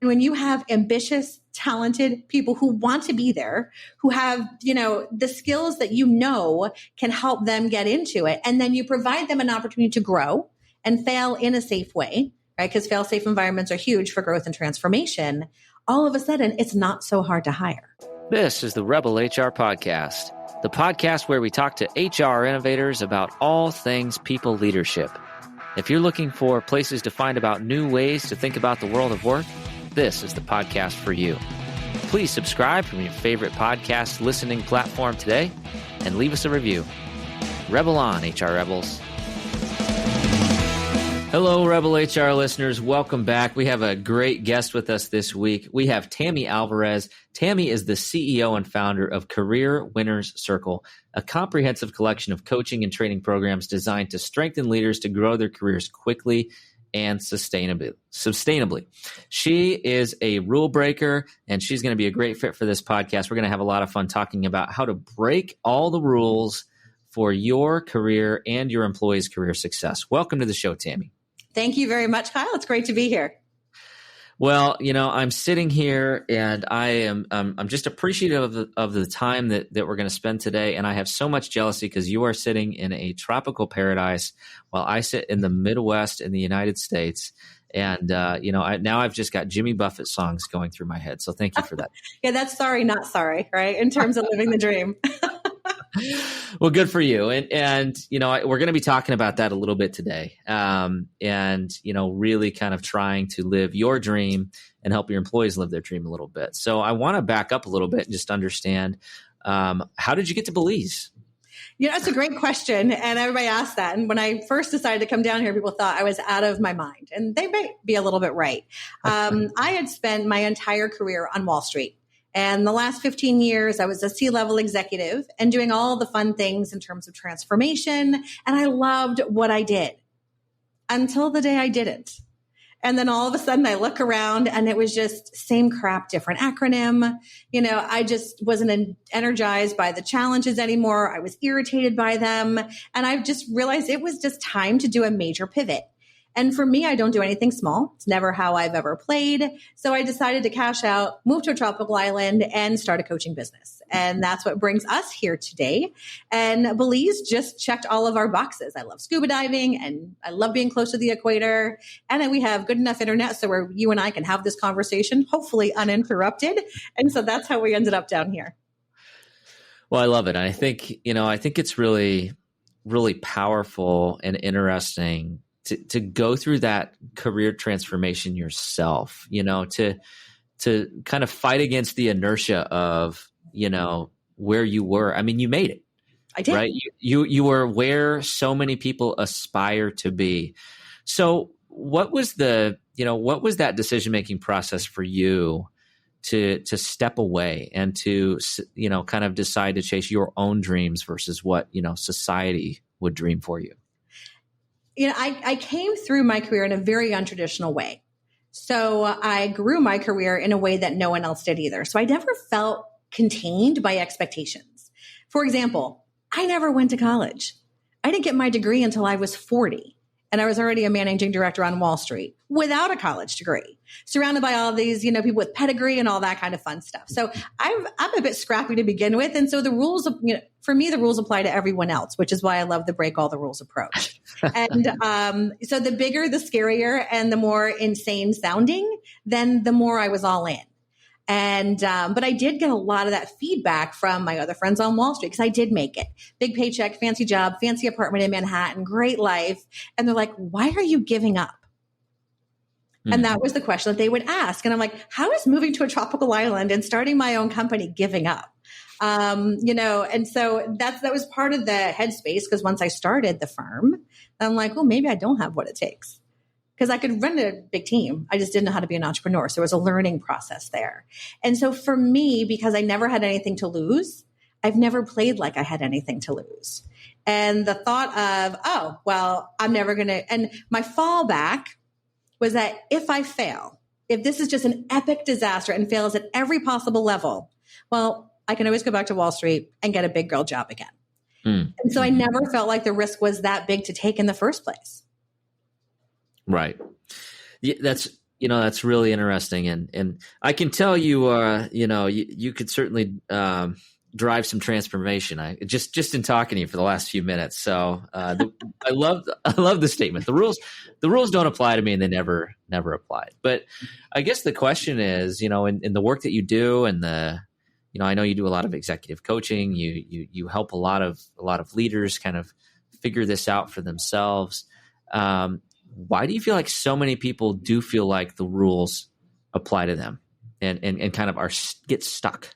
when you have ambitious, talented people who want to be there, who have, the skills that can help them get into it, and then you provide them an opportunity to grow and fail in a safe way, right? Because fail-safe environments are huge for growth and transformation. All of a sudden, it's not so hard to hire. This is the Rebel HR Podcast, the podcast where we talk to HR innovators about all things people leadership. If you're looking for places to find about new ways to think about the world of work, this is the podcast for you. Please subscribe from your favorite podcast listening platform today and leave us a review. Rebel on, HR Rebels. Hello, Rebel HR listeners. Welcome back. We have a great guest with us this week. We have Tammy Alvarez. Tammy is the CEO and founder of Career Winners Circle, a comprehensive collection of coaching and training programs designed to strengthen leaders to grow their careers quickly and sustainably. She is a rule breaker, and she's going to be a great fit for this podcast. We're going to have a lot of fun talking about how to break all the rules for your career and your employees' career success. Welcome to the show, Tammy. Thank you very much, Kyle. It's great to be here. Well, I'm sitting here and I'm just appreciative of the time that we're going to spend today. And I have so much jealousy because you are sitting in a tropical paradise while I sit in the Midwest in the United States. And, now I've just got Jimmy Buffett songs going through my head. So thank you for that. Yeah, that's sorry, not sorry, right? In terms of living the dream. Well, good for you. And we're going to be talking about that a little bit today. Really kind of trying to live your dream and help your employees live their dream a little bit. So I want to back up a little bit and just understand, how did you get to Belize? It's a great question. And everybody asks that. And when I first decided to come down here, people thought I was out of my mind. And they might be a little bit right. I had spent my entire career on Wall Street. And the last 15 years, I was a C-level executive and doing all the fun things in terms of transformation. And I loved what I did until the day I didn't. And then all of a sudden I look around and it was just same crap, different acronym. I just wasn't energized by the challenges anymore. I was irritated by them. And I've just realized it was just time to do a major pivot. And for me, I don't do anything small. It's never how I've ever played. So I decided to cash out, move to a tropical island, and start a coaching business. And that's what brings us here today. And Belize just checked all of our boxes. I love scuba diving, and I love being close to the equator. And then we have good enough internet so where you and I can have this conversation, hopefully uninterrupted. And so that's how we ended up down here. Well, I love it. I think it's really, really powerful and interesting to go through that career transformation yourself, to kind of fight against the inertia of, where you were. I mean, you made it. I did. Right? You were where so many people aspire to be. So what was that decision-making process for you to step away and to, kind of decide to chase your own dreams versus what, society would dream for you? I came through my career in a very untraditional way. So I grew my career in a way that no one else did either. So I never felt contained by expectations. For example, I never went to college. I didn't get my degree until I was 40. And I was already a managing director on Wall Street without a college degree, surrounded by all these, people with pedigree and all that kind of fun stuff. So I'm a bit scrappy to begin with. And so the rules, for me, the rules apply to everyone else, which is why I love the break all the rules approach. And so the bigger, the scarier, and the more insane sounding, then the more I was all in. And, but I did get a lot of that feedback from my other friends on Wall Street because I did make it. Big paycheck, fancy job, fancy apartment in Manhattan, great life. And they're like, why are you giving up? Mm-hmm. And that was the question that they would ask. And I'm like, how is moving to a tropical island and starting my own company giving up? And so that was part of the headspace because once I started the firm, I'm like, well, maybe I don't have what it takes. Because I could run a big team. I just didn't know how to be an entrepreneur. So it was a learning process there. And so for me, because I never had anything to lose, I've never played like I had anything to lose. And the thought of, oh, well, I'm never going to, and my fallback was that if I fail, if this is just an epic disaster and fails at every possible level, well, I can always go back to Wall Street and get a big girl job again. And so I never felt like the risk was that big to take in the first place. Right. Yeah, That's really interesting. And I can tell you, you could certainly drive some transformation. I just in talking to you for the last few minutes. So I love the statement. The rules don't apply to me, and they never applied. But I guess the question is, in the work that you do, and I know you do a lot of executive coaching. You help a lot of leaders kind of figure this out for themselves. Why do you feel like so many people do feel like the rules apply to them and kind of get stuck?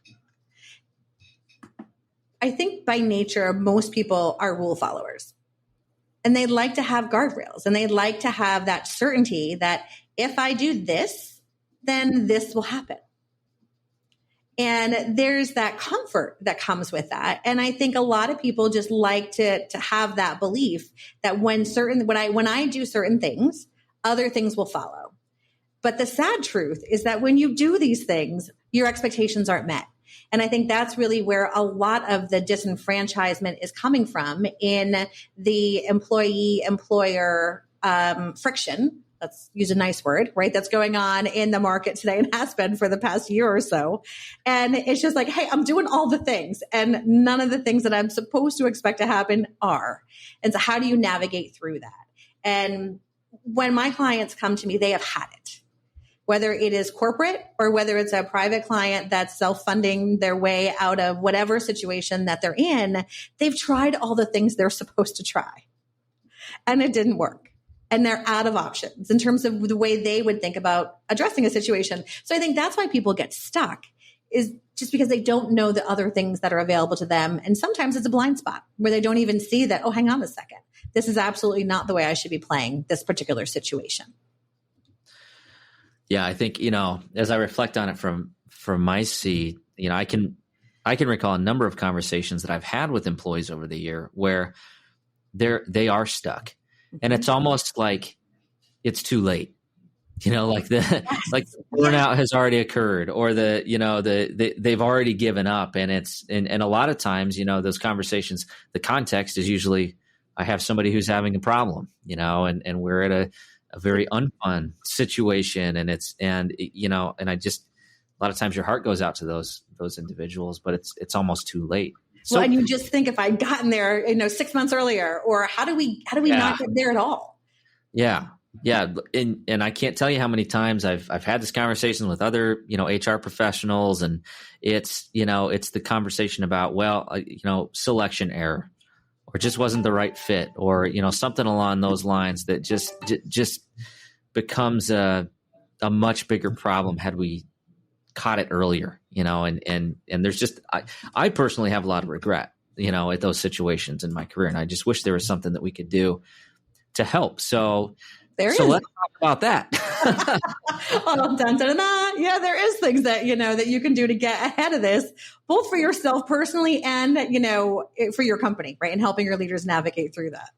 I think by nature, most people are rule followers, and they'd like to have guardrails, and they'd like to have that certainty that if I do this, then this will happen. And there's that comfort that comes with that. And I think a lot of people just like to have that belief that when I do certain things, other things will follow. But the sad truth is that when you do these things, your expectations aren't met. And I think that's really where a lot of the disenfranchisement is coming from in the employee-employer friction. Let's use a nice word, right? That's going on in the market today and has been for the past year or so. And it's just like, hey, I'm doing all the things and none of the things that I'm supposed to expect to happen are. And so how do you navigate through that? And when my clients come to me, they have had it. Whether it is corporate or whether it's a private client that's self-funding their way out of whatever situation that they're in, they've tried all the things they're supposed to try. And it didn't work. And they're out of options in terms of the way they would think about addressing a situation. So I think that's why people get stuck, is just because they don't know the other things that are available to them. And sometimes it's a blind spot where they don't even see that, oh, hang on a second. This is absolutely not the way I should be playing this particular situation. Yeah, I think, as I reflect on it from my seat, I can recall a number of conversations that I've had with employees over the year where they are stuck. And it's almost like it's too late, like the burnout has already occurred, or they've already given up. And and a lot of times, those conversations, the context is usually I have somebody who's having a problem, and we're at a very unfun situation, and I just, a lot of times your heart goes out to those individuals, but it's almost too late. So, and you just think if I'd gotten there, 6 months earlier, or how do we not get there at all? Yeah. Yeah. And I can't tell you how many times I've had this conversation with other, HR professionals, and it's the conversation about, selection error, or just wasn't the right fit, or, something along those lines that just becomes a much bigger problem had we caught it earlier, and there's just, I personally have a lot of regret, at those situations in my career. And I just wish there was something that we could do to help. So let's talk about that. Oh, dun, dun, dun, dun. Yeah, there is things that, that you can do to get ahead of this, both for yourself personally and, for your company, right? And helping your leaders navigate through that.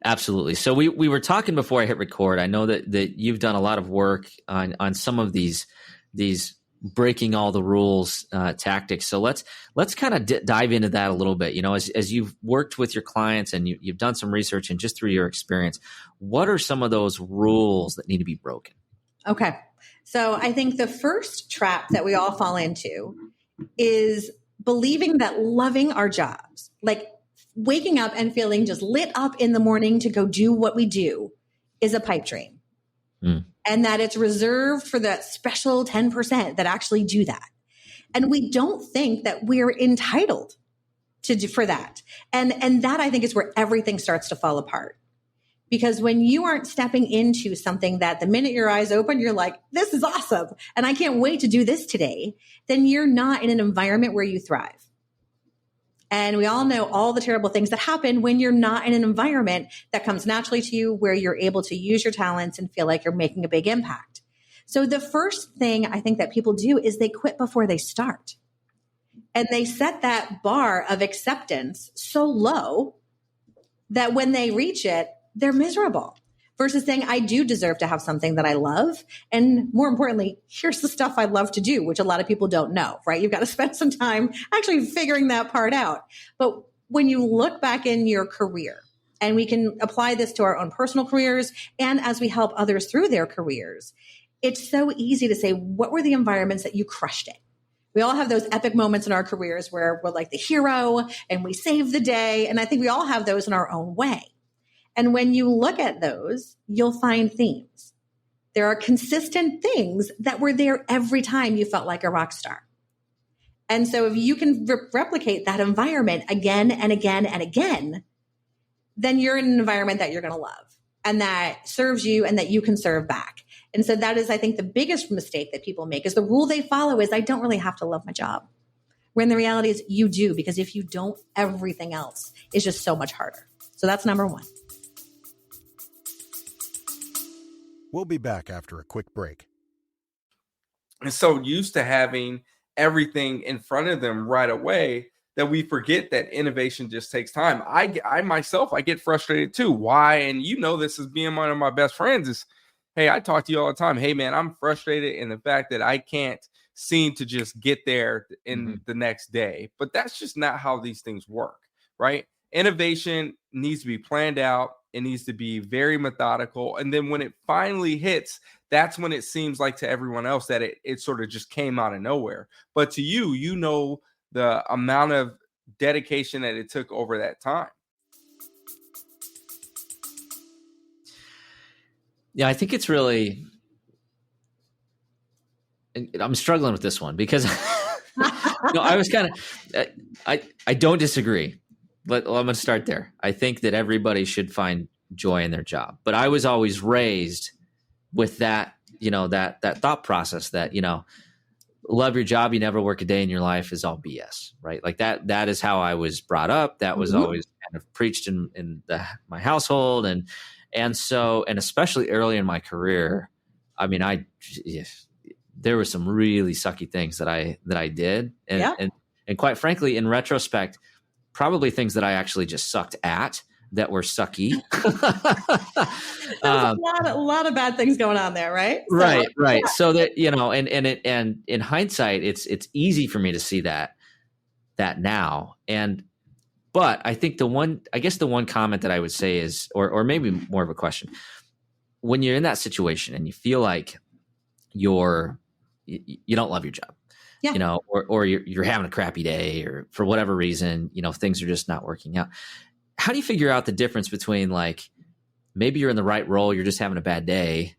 Absolutely. So we were talking before I hit record. I know that you've done a lot of work on some of these breaking all the rules tactics. So let's kind of dive into that a little bit. As you've worked with your clients and you've done some research, and just through your experience, what are some of those rules that need to be broken? Okay. So I think the first trap that we all fall into is believing that loving our jobs, like waking up and feeling just lit up in the morning to go do what we do, is a pipe dream. And that it's reserved for that special 10% that actually do that. And we don't think that we're entitled for that. And that, I think, is where everything starts to fall apart. Because when you aren't stepping into something that the minute your eyes open, you're like, this is awesome, and I can't wait to do this today, then you're not in an environment where you thrive. And we all know all the terrible things that happen when you're not in an environment that comes naturally to you, where you're able to use your talents and feel like you're making a big impact. So the first thing I think that people do is they quit before they start. And they set that bar of acceptance so low that when they reach it, they're miserable. Versus saying, I do deserve to have something that I love. And more importantly, here's the stuff I love to do, which a lot of people don't know, right? You've got to spend some time actually figuring that part out. But when you look back in your career, And we can apply this to our own personal careers and as we help others through their careers. It's so easy to say, what were the environments that you crushed it? We all have those epic moments in our careers where we're like the hero and we save the day. And I think we all have those in our own way. And when you look at those, you'll find themes. There are consistent things that were there every time you felt like a rock star. And so if you can replicate that environment again and again and again, then you're in an environment that you're going to love and that serves you and that you can serve back. And so that is, I think, the biggest mistake that people make is the rule they follow is I don't really have to love my job. When the reality is you do, because if you don't, everything else is just so much harder. So that's number one. We'll be back after a quick break. And so used to having everything in front of them right away that we forget that innovation just takes time. I myself, I get frustrated too. Why? And you know, this is being one of my best friends is, hey, I talk to you all the time. Hey man, I'm frustrated in the fact that I can't seem to just get there in the next day, but that's just not how these things work, right? Innovation needs to be planned out. It needs to be very methodical. And then when it finally hits, that's when it seems like to everyone else that it sort of just came out of nowhere. But to you, you know, the amount of dedication that it took over that time. Yeah, I think it's really, I'm struggling with this one because I was kind of, I don't disagree, but I'm going to start there. I think that everybody should find joy in their job, but I was always raised with that, that thought process that, love your job, you never work a day in your life is all BS, right? Like that is how I was brought up. That was always kind of preached in my household. And so, and especially early in my career, I mean, there were some really sucky things that I did. And quite frankly, in retrospect, probably things that I actually just sucked at that were sucky. There's a lot of bad things going on there, right? Right. Yeah. So that, and in hindsight, it's easy for me to see that now. But I think the one comment that I would say is, or maybe more of a question, when you're in that situation and you feel like you don't love your job, or you're having a crappy day, or for whatever reason, things are just not working out. How do you figure out the difference between like, maybe you're in the right role, you're just having a bad day,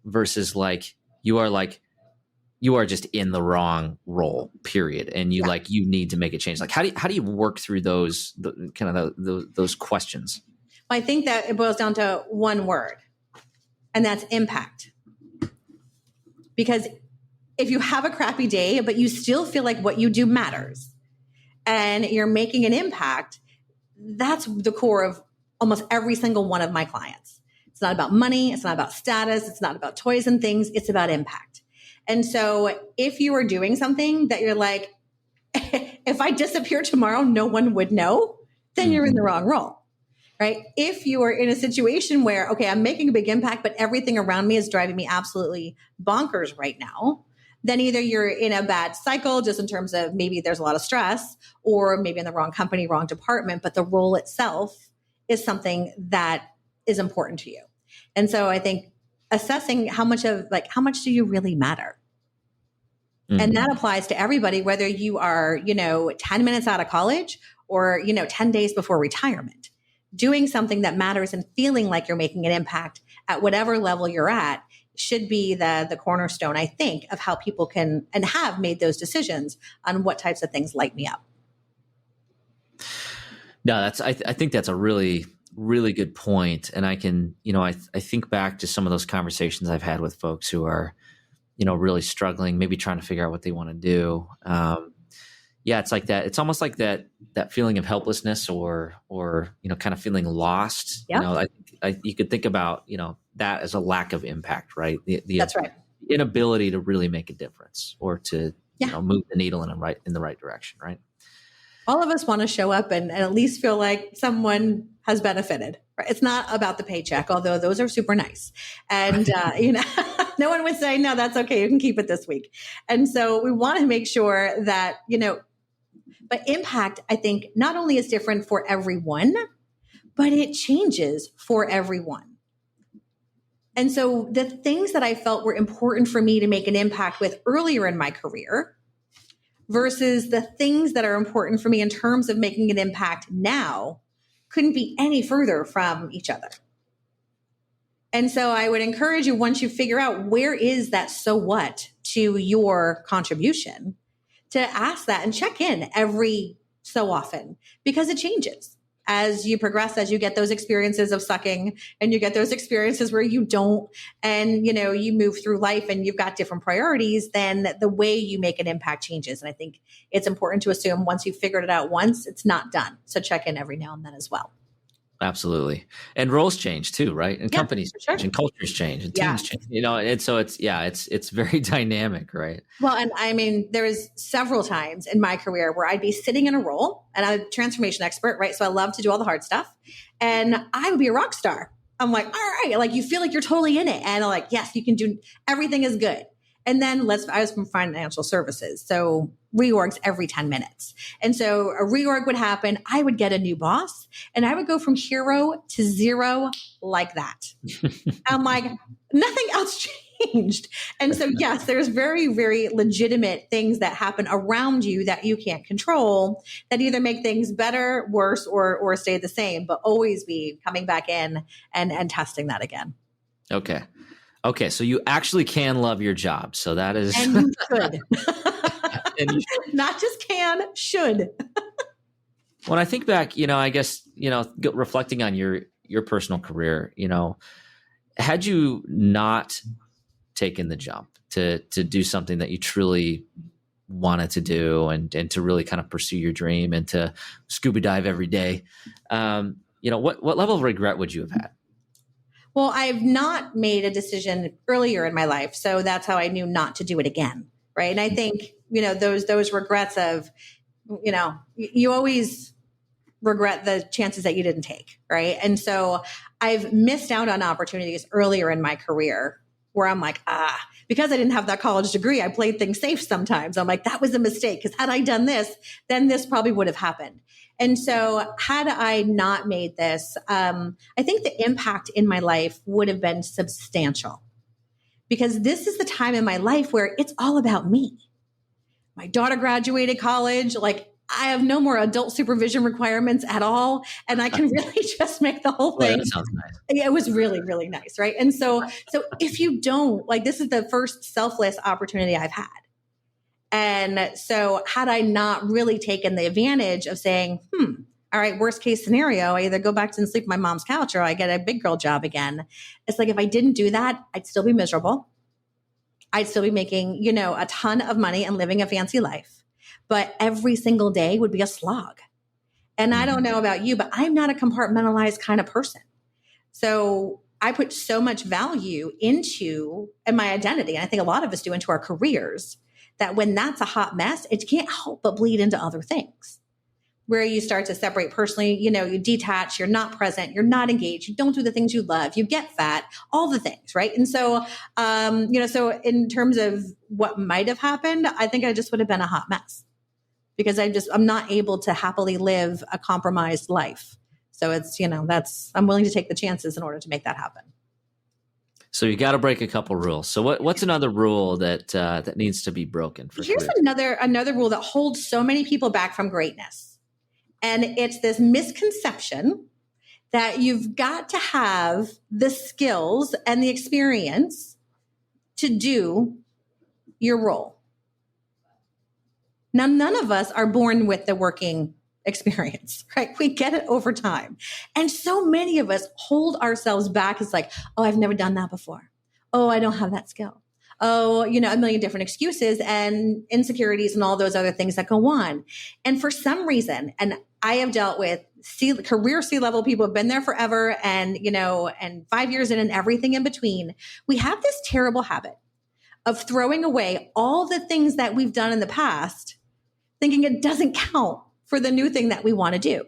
versus like, you are just in the wrong role, period. And you need to make a change. Like, how do you work through those questions? Well, I think that it boils down to one word, and that's impact. Because if you have a crappy day, but you still feel like what you do matters and you're making an impact, that's the core of almost every single one of my clients. It's not about money. It's not about status. It's not about toys and things. It's about impact. And so if you are doing something that you're like, if I disappear tomorrow, no one would know, then you're in the wrong role, right? If you are in a situation where, okay, I'm making a big impact, but everything around me is driving me absolutely bonkers right now, then either you're in a bad cycle, just in terms of maybe there's a lot of stress, or maybe in the wrong company, wrong department, but the role itself is something that is important to you. And so I think assessing how much do you really matter? And that applies to everybody, whether you are, 10 minutes out of college or, 10 days before retirement. Doing something that matters and feeling like you're making an impact at whatever level you're at should be the cornerstone, I think, of how people can and have made those decisions on what types of things light me up. No, I think that's a really, really good point. And I can, I think back to some of those conversations I've had with folks who are, really struggling, maybe trying to figure out what they want to do. It's like that. It's almost like that feeling of helplessness or, kind of feeling lost. Yep. You could think about, that as a lack of impact, right? That's right. Inability to really make a difference or to, move the needle in the right direction, right? All of us want to show up and at least feel like someone has benefited. Right? It's not about the paycheck, although those are super nice. And, no one would say, no, that's okay. You can keep it this week. And so we want to make sure that, but impact, I think, not only is different for everyone, but it changes for everyone. And so the things that I felt were important for me to make an impact with earlier in my career versus the things that are important for me in terms of making an impact now couldn't be any further from each other. And so I would encourage you, once you figure out where is that so what to your contribution, to ask that and check in every so often, because it changes as you progress, as you get those experiences of sucking and you get those experiences where you don't, and you move through life and you've got different priorities, then the way you make an impact changes. And I think it's important to assume once you've figured it out once, it's not done. So check in every now and then as well. Absolutely. And roles change too, right? And companies change and cultures change and teams change, and so it's very dynamic, right? Well, and I mean, there was several times in my career where I'd be sitting in a role, and I'm a transformation expert, right? So I love to do all the hard stuff, and I would be a rock star. I'm like, all right, like you feel like you're totally in it. And I'm like, yes, you can do, everything is good. And then I was from financial services. So reorgs every 10 minutes. And so a reorg would happen. I would get a new boss and I would go from hero to zero like that. I'm like, nothing else changed. And so, yes, there's very, very legitimate things that happen around you that you can't control that either make things better, worse, or stay the same, but always be coming back in and testing that again. Okay, so you actually can love your job. So that is... And you should. Not just can, should. When I think back, I guess, reflecting on your personal career, had you not taken the jump to do something that you truly wanted to do and to really kind of pursue your dream and to scuba dive every day, what level of regret would you have had? Well, I've not made a decision earlier in my life, so that's how I knew not to do it again, right? And I think, those regrets of, you always regret the chances that you didn't take, right? And so I've missed out on opportunities earlier in my career where I'm like, because I didn't have that college degree, I played things safe sometimes. I'm like, that was a mistake, because had I done this, then this probably would have happened. And so had I not made this, I think the impact in my life would have been substantial, because this is the time in my life where it's all about me. My daughter graduated college, like I have no more adult supervision requirements at all. And I can really just make the whole thing. That sounds nice. Yeah, it was really, really nice. Right. And so if you don't, like, this is the first selfless opportunity I've had. And so had I not really taken the advantage of saying, all right, worst case scenario, I either go back and sleep on my mom's couch or I get a big girl job again. It's like, if I didn't do that, I'd still be miserable. I'd still be making, a ton of money and living a fancy life. But every single day would be a slog. And I don't know about you, but I'm not a compartmentalized kind of person. So I put so much value into my identity, and I think a lot of us do, into our careers, that when that's a hot mess, it can't help but bleed into other things, where you start to separate personally, you detach, you're not present, you're not engaged, you don't do the things you love, you get fat, all the things, right? And so, so in terms of what might have happened, I think I just would have been a hot mess, because I'm not able to happily live a compromised life. So it's, I'm willing to take the chances in order to make that happen. So you got to break a couple rules. So what's another rule that needs to be broken? Here's another rule that holds so many people back from greatness. And it's this misconception that you've got to have the skills and the experience to do your role. Now, none of us are born with the working experience, right? We get it over time. And so many of us hold ourselves back. It's like, oh, I've never done that before. Oh, I don't have that skill. Oh, a million different excuses and insecurities and all those other things that go on. And for some reason, and I have dealt with career C-level people who've been there forever and 5 years in and everything in between. We have this terrible habit of throwing away all the things that we've done in the past, thinking it doesn't count for the new thing that we want to do.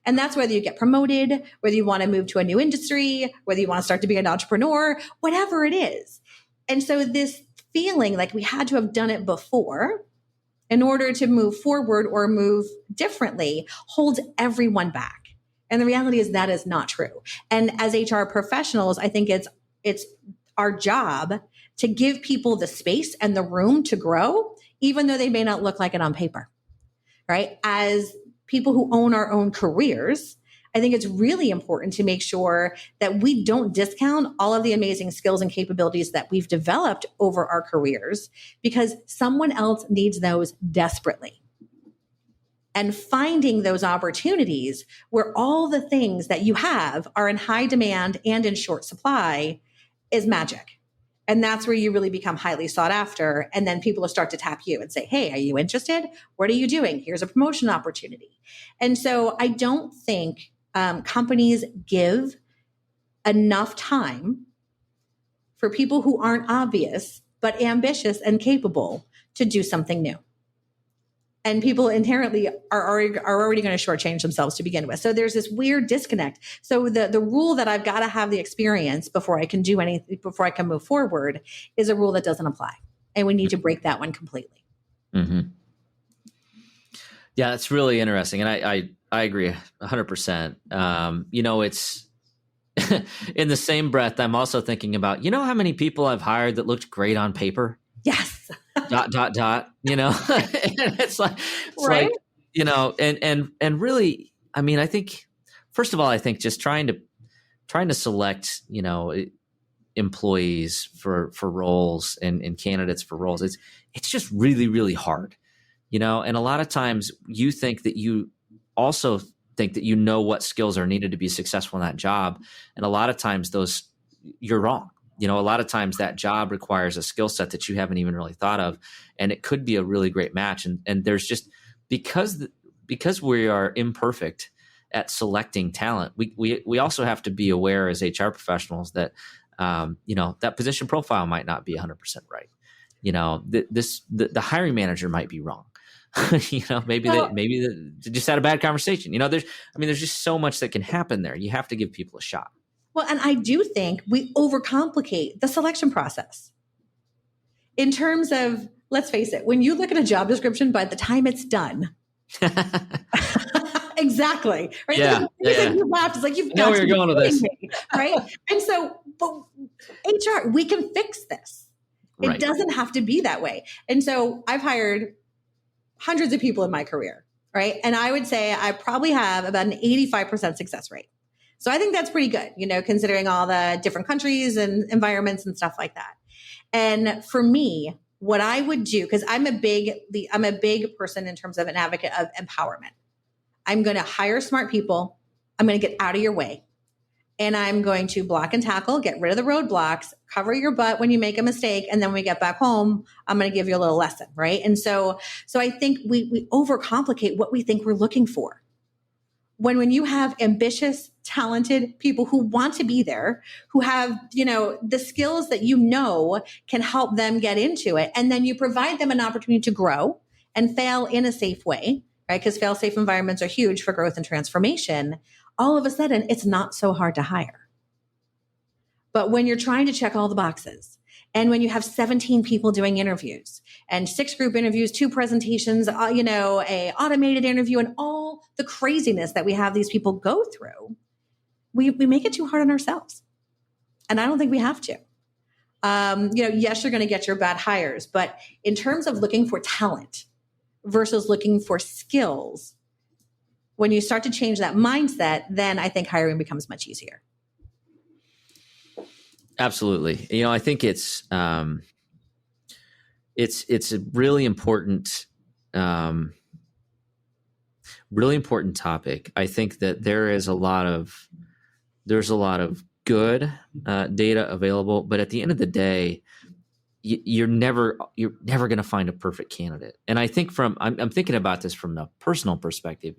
And that's whether you get promoted, whether you want to move to a new industry, whether you want to start to be an entrepreneur, whatever it is. And so this feeling like we had to have done it before in order to move forward or move differently holds everyone back. And the reality is that is not true. And as HR professionals, I think it's our job to give people the space and the room to grow, even though they may not look like it on paper, right? As people who own our own careers, I think it's really important to make sure that we don't discount all of the amazing skills and capabilities that we've developed over our careers, because someone else needs those desperately. And finding those opportunities where all the things that you have are in high demand and in short supply is magic. And that's where you really become highly sought after. And then people will start to tap you and say, hey, are you interested? What are you doing? Here's a promotion opportunity. And so I don't think companies give enough time for people who aren't obvious, but ambitious and capable to do something new. And people inherently are already going to shortchange themselves to begin with. So there's this weird disconnect. So the rule that I've got to have the experience before I can do anything, before I can move forward, is a rule that doesn't apply. And we need to break that one completely. Mm-hmm. Yeah, it's really interesting. And I agree 100%. It's in the same breath, I'm also thinking about, how many people I've hired that looked great on paper? Yes. ... And it's like, right? And really, I mean, I think, first of all, I think just trying to select, employees for roles and candidates for roles, it's just really, really hard, and a lot of times you think that you also think that what skills are needed to be successful in that job. And a lot of times you're wrong. A lot of times that job requires a skill set that you haven't even really thought of, and it could be a really great match. And there's just, because we are imperfect at selecting talent, we also have to be aware as HR professionals that, that position profile might not be 100% right. The hiring manager might be wrong. Maybe they just had a bad conversation. There's just so much that can happen there. You have to give people a shot. Well, and I do think we overcomplicate the selection process. In terms of, let's face it, when you look at a job description, by the time it's done, exactly, right? Yeah, you laughed. It's like, you've know got where you're going with this, right? And so, but HR, we can fix this. It doesn't have to be that way. And so, I've hired hundreds of people in my career, right? And I would say I probably have about an 85% success rate. So I think that's pretty good, considering all the different countries and environments and stuff like that. And for me, what I would do, because I'm a big person in terms of an advocate of empowerment. I'm going to hire smart people. I'm going to get out of your way. And I'm going to block and tackle, get rid of the roadblocks, cover your butt when you make a mistake. And then when we get back home, I'm going to give you a little lesson, right? And so I think we overcomplicate what we think we're looking for. When you have ambitious, talented people who want to be there, who have, the skills that can help them get into it, and then you provide them an opportunity to grow and fail in a safe way, right? Because fail-safe environments are huge for growth and transformation. All of a sudden, it's not so hard to hire. But when you're trying to check all the boxes, and when you have 17 people doing interviews and 6 group interviews, 2 presentations, a automated interview, and all the craziness that we have these people go through, we make it too hard on ourselves. And I don't think we have to. Yes, you're going to get your bad hires, but in terms of looking for talent versus looking for skills, when you start to change that mindset, then I think hiring becomes much easier. Absolutely. I think it's a really important topic. I think that there's a lot of good data available, but at the end of the day, you're never going to find a perfect candidate. And I think I'm thinking about this from the personal perspective.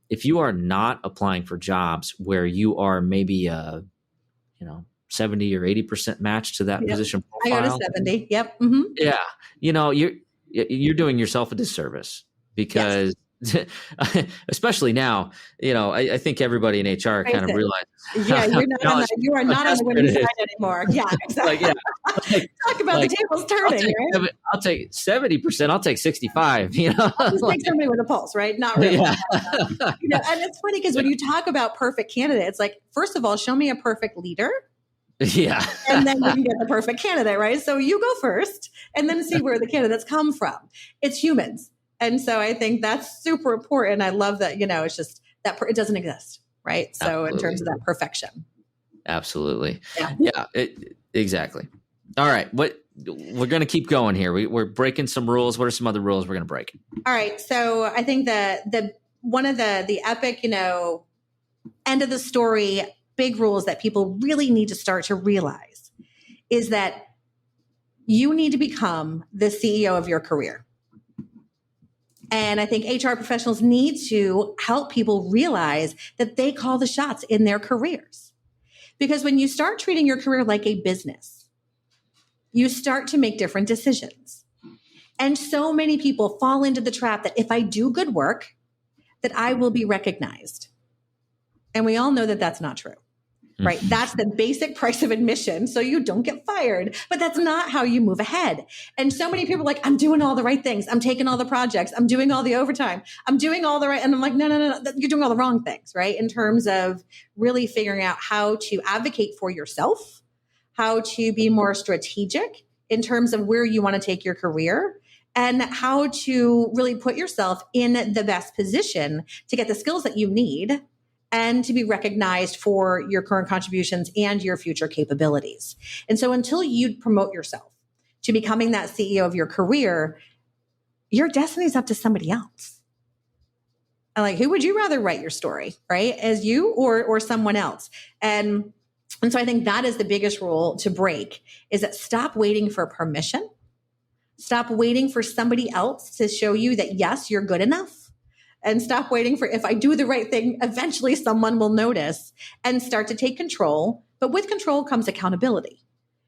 If you are not applying for jobs where you are maybe 70 or 80% match to that position profile. I go to 70. Yep. Mm-hmm. Yeah. You're doing yourself a disservice, because especially now, I think everybody in HR kind of realizes. Yeah, you are not on the winning side anymore. Yeah, exactly. Talk about the tables turning, right? I'll take 70%. I'll take 65. I'll just take somebody with a pulse, right? Not really. Yeah. And it's funny because when you talk about perfect candidates, like, first of all, show me a perfect leader. Yeah. And then you can get the perfect candidate, right? So you go first and then see where the candidates come from. It's humans. And so I think that's super important. I love that, it's just that it doesn't exist, right? So Absolutely. In terms of that perfection. Absolutely. Yeah, exactly. All right. We're going to keep going here. We're breaking some rules. What are some other rules we're going to break? All right. So I think that one of the epic, end of the story, big rules that people really need to start to realize is that you need to become the CEO of your career. And I think HR professionals need to help people realize that they call the shots in their careers. Because when you start treating your career like a business, you start to make different decisions. And so many people fall into the trap that if I do good work, that I will be recognized. And we all know that that's not true. Right? That's the basic price of admission. So you don't get fired, but that's not how you move ahead. And so many people are like, I'm doing all the right things. I'm taking all the projects. I'm doing all the overtime. I'm doing all the right. And I'm like, no, you're doing all the wrong things, right? In terms of really figuring out how to advocate for yourself, how to be more strategic in terms of where you want to take your career, and how to really put yourself in the best position to get the skills that you need and to be recognized for your current contributions and your future capabilities. And so until you promote yourself to becoming that CEO of your career, your destiny is up to somebody else. And like, who would you rather write your story, right? As you or someone else? And so I think that is the biggest rule to break, is that stop waiting for permission. Stop waiting for somebody else to show you that, yes, you're good enough. And stop waiting for, if I do the right thing, eventually someone will notice, and start to take control. But with control comes accountability,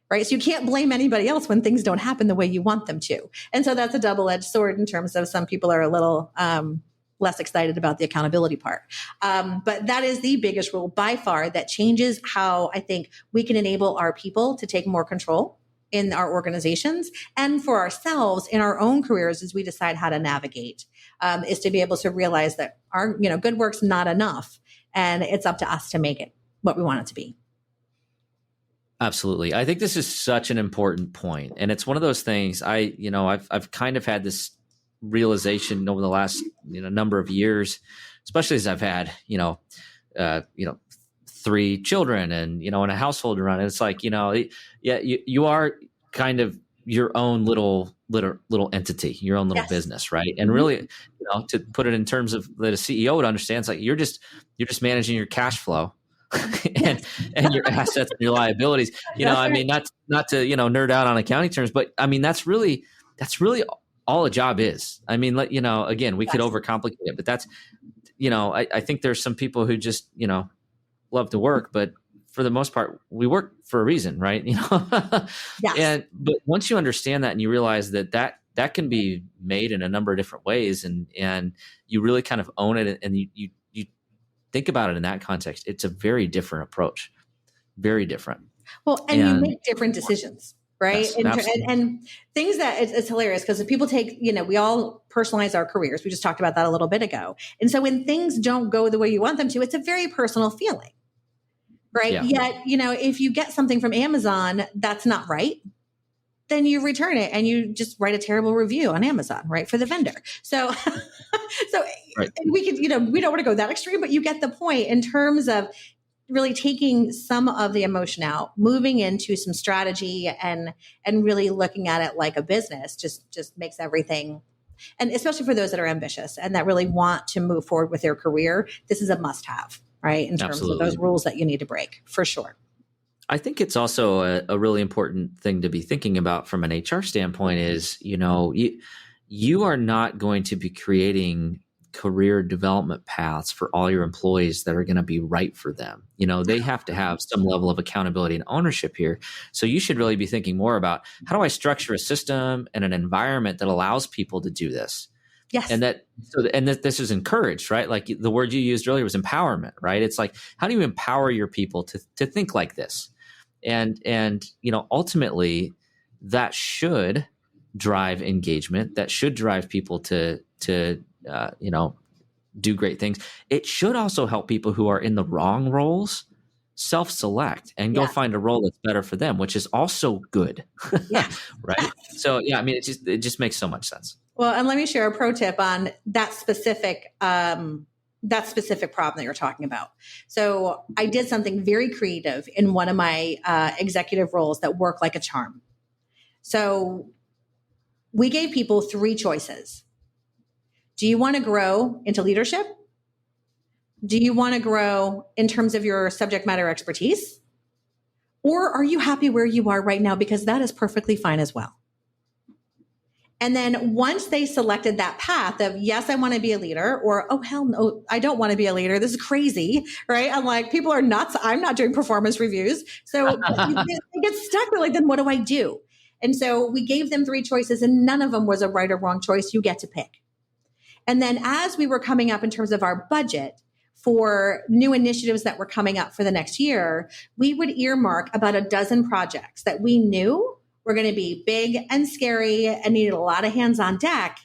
right? So you can't blame anybody else when things don't happen the way you want them to. And so that's a double-edged sword in terms of some people are a little less excited about the accountability part. But that is the biggest rule by far that changes how I think we can enable our people to take more control in our organizations and for ourselves in our own careers as we decide how to navigate, is to be able to realize that our, good work's not enough, and it's up to us to make it what we want it to be. Absolutely. I think this is such an important point. And it's one of those things I've kind of had this realization over the last, number of years, especially as I've had, 3 children and, in a household around it. It's like, you are kind of your own little entity, your own little business. Right. And really, to put it in terms of that a CEO would understand, it's like, you're just managing your cash flow and your assets and your liabilities, not to, nerd out on accounting terms, but I mean, that's really all a job is. I mean, again, we could overcomplicate it, but that's, I think there's some people who just, love to work, but for the most part, we work for a reason, right? Yes. But once you understand that and you realize that can be made in a number of different ways, and you really kind of own it, and you think about it in that context, it's a very different approach, very different. Well, and you make different decisions, right? Yes, and things that it's hilarious because if people take, we all personalize our careers. We just talked about that a little bit ago. And so when things don't go the way you want them to, it's a very personal feeling. Right. Yeah. Yet, if you get something from Amazon that's not right, then you return it and you just write a terrible review on Amazon, right, for the vendor. So, right. And we could, we don't want to go that extreme, but you get the point in terms of really taking some of the emotion out, moving into some strategy and really looking at it like a business just makes everything. And especially for those that are ambitious and that really want to move forward with their career, this is a must have. Right. In terms of those rules that you need to break, for sure. I think it's also a really important thing to be thinking about from an HR standpoint is, you are not going to be creating career development paths for all your employees that are going to be right for them. They have to have some level of accountability and ownership here. So you should really be thinking more about, how do I structure a system and an environment that allows people to do this? Yes. And this is encouraged, right? Like the word you used earlier was empowerment, right? It's like, how do you empower your people to think like this? And ultimately that should drive engagement. That should drive people to do great things. It should also help people who are in the wrong roles self-select and go find a role that's better for them, which is also good. Yeah. Right. So yeah, I mean, it just makes so much sense. Well, and let me share a pro tip on that specific problem that you're talking about. So I did something very creative in one of my executive roles that worked like a charm. So we gave people 3 choices. Do you want to grow into leadership? Do you want to grow in terms of your subject matter expertise? Or are you happy where you are right now? Because that is perfectly fine as well. And then once they selected that path of, yes, I want to be a leader, or, oh, hell no, I don't want to be a leader. This is crazy, right? I'm like, people are nuts. I'm not doing performance reviews. So they get stuck. They're like, then what do I do? And so we gave them 3 choices and none of them was a right or wrong choice. You get to pick. And then as we were coming up in terms of our budget for new initiatives that were coming up for the next year, we would earmark about a dozen projects that we knew were going to be big and scary and needed a lot of hands on deck.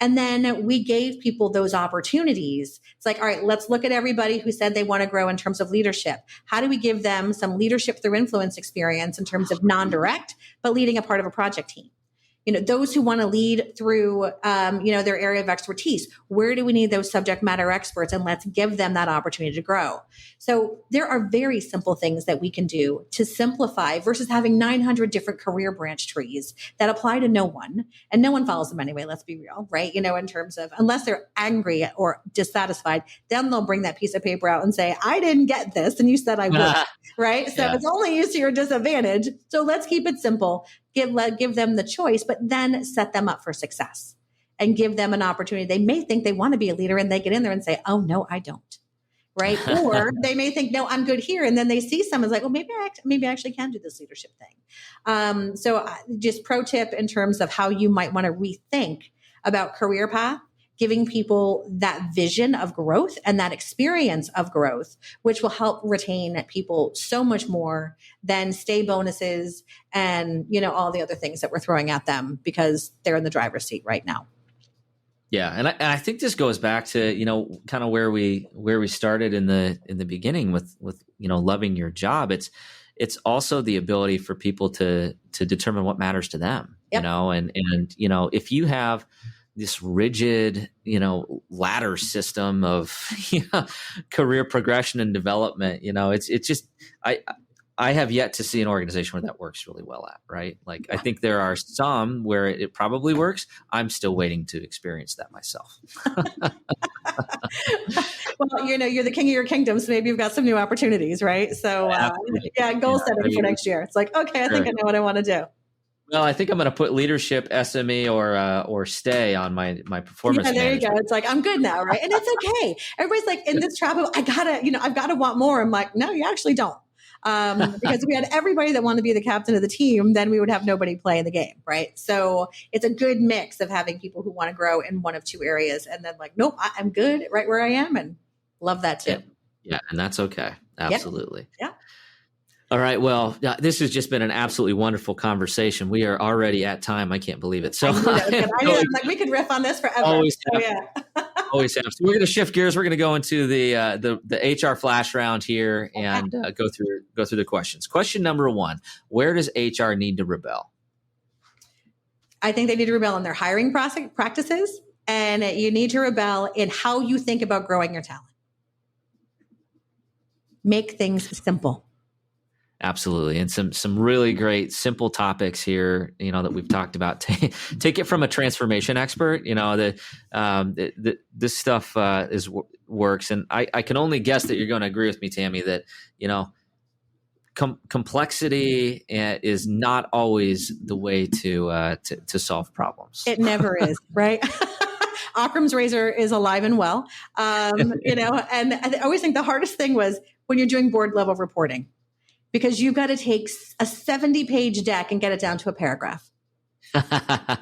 And then we gave people those opportunities. It's like, all right, let's look at everybody who said they want to grow in terms of leadership. How do we give them some leadership through influence experience in terms of non-direct, but leading a part of a project team? Those who want to lead through, their area of expertise. Where do we need those subject matter experts? And let's give them that opportunity to grow. So there are very simple things that we can do to simplify versus having 900 different career branch trees that apply to no one. And no one follows them anyway, let's be real, right? In terms of, unless they're angry or dissatisfied, then they'll bring that piece of paper out and say, I didn't get this. And you said I would, right? So it's only used to your disadvantage. So let's keep it simple. Give them the choice, but then set them up for success and give them an opportunity. They may think they want to be a leader and they get in there and say, oh, no, I don't. Right. Or they may think, no, I'm good here. And then they see someone's like, well, maybe I actually can do this leadership thing. So just pro tip in terms of how you might want to rethink about career path, giving people that vision of growth and that experience of growth, which will help retain people so much more than stay bonuses and, all the other things that we're throwing at them because they're in the driver's seat right now. Yeah. And I think this goes back to, kind of where we started in the beginning with loving your job. It's also the ability for people to determine what matters to them, and if you have this rigid, ladder system of career progression and development, it's just, I have yet to see an organization where that works really well at, right? Like, I think there are some where it probably works. I'm still waiting to experience that myself. Well, you're the king of your kingdom, so maybe you've got some new opportunities, right? So, goal setting for next year. It's like, okay, I think I know what I want to do. Well, I think I'm going to put leadership, SME, or stay on my performance. Yeah, there you go. It's like, I'm good now, right? And it's okay. Everybody's like in this trap of, I've got to want more. I'm like, no, you actually don't. Because if we had everybody that wanted to be the captain of the team, then we would have nobody playing the game, right? So it's a good mix of having people who want to grow in one of 2 areas, and then like, nope, I'm good right where I am, and love that too. Yeah, and that's okay. Absolutely. Yeah. All right. Well, this has just been an absolutely wonderful conversation. We are already at time. I can't believe it. So like we could riff on this forever. Always have. So we're going to shift gears. We're going to go into the HR flash round here and go through the questions. Question number 1: where does HR need to rebel? I think they need to rebel in their hiring practices, and you need to rebel in how you think about growing your talent. Make things simple. Absolutely. And some really great, simple topics here, that we've talked about. Take it from a transformation expert, this stuff works. And I can only guess that you're going to agree with me, Tammy, that, complexity is not always the way to solve problems. It never is, right? Occam's razor is alive and well. And I always think the hardest thing was when you're doing board level reporting, because you've got to take a 70-page deck and get it down to a paragraph.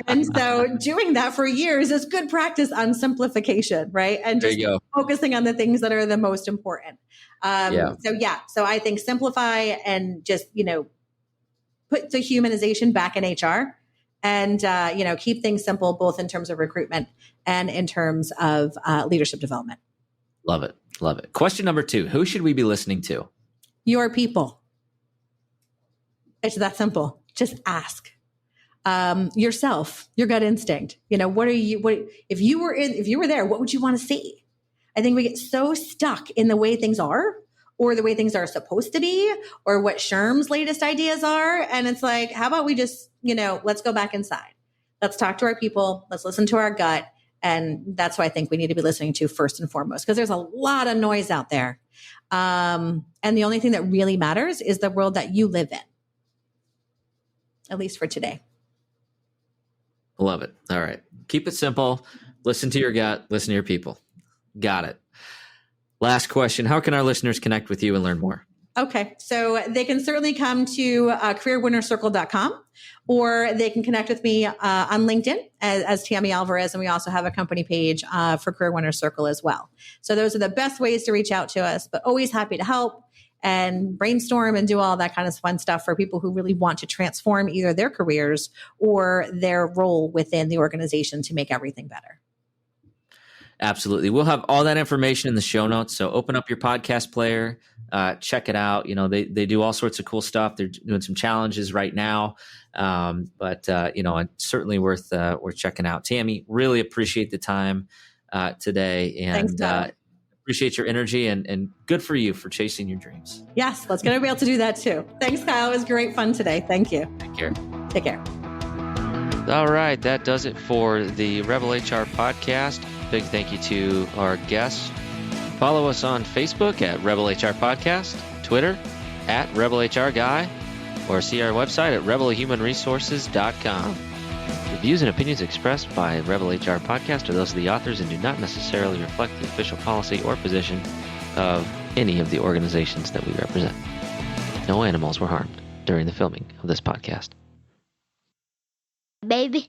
And so doing that for years is good practice on simplification, right? And There just you go. focusing on the things that are the most important. So I think simplify and just, put the humanization back in HR and, keep things simple, both in terms of recruitment and in terms of leadership development. Love it. Love it. Question number 2, who should we be listening to? Your people. It's that simple. Just ask. Yourself, your gut instinct. If you were there, what would you want to see? I think we get so stuck in the way things are, or the way things are supposed to be, or what Sherm's latest ideas are. And it's like, how about we just, let's go back inside. Let's talk to our people. Let's listen to our gut. And that's what I think we need to be listening to first and foremost, because there's a lot of noise out there. And the only thing that really matters is the world that you live in, at least for today. Love it. All right. Keep it simple. Listen to your gut. Listen to your people. Got it. Last question. How can our listeners connect with you and learn more? Okay. So they can certainly come to careerwinnercircle.com, or they can connect with me on LinkedIn as Tammy Alvarez. And we also have a company page for Career Winner Circle as well. So those are the best ways to reach out to us, but always happy to help and brainstorm and do all that kind of fun stuff for people who really want to transform either their careers or their role within the organization to make everything better. Absolutely. We'll have all that information in the show notes. So open up your podcast player, check it out. They do all sorts of cool stuff. They're doing some challenges right now. But it's certainly worth checking out. Tammy, really appreciate the time today. And Thanks, appreciate your energy and good for you for chasing your dreams. Yes, let's get to be able to do that too. Thanks, Kyle. It was great fun today. Thank you. Take care. Take care. All right. That does it for the Rebel HR podcast. Big thank you to our guests. Follow us on Facebook at Rebel HR Podcast, Twitter at Rebel HR Guy, or see our website at rebelhumanresources.com. The views and opinions expressed by Rebel HR Podcast are those of the authors and do not necessarily reflect the official policy or position of any of the organizations that we represent. No animals were harmed during the filming of this podcast. Baby.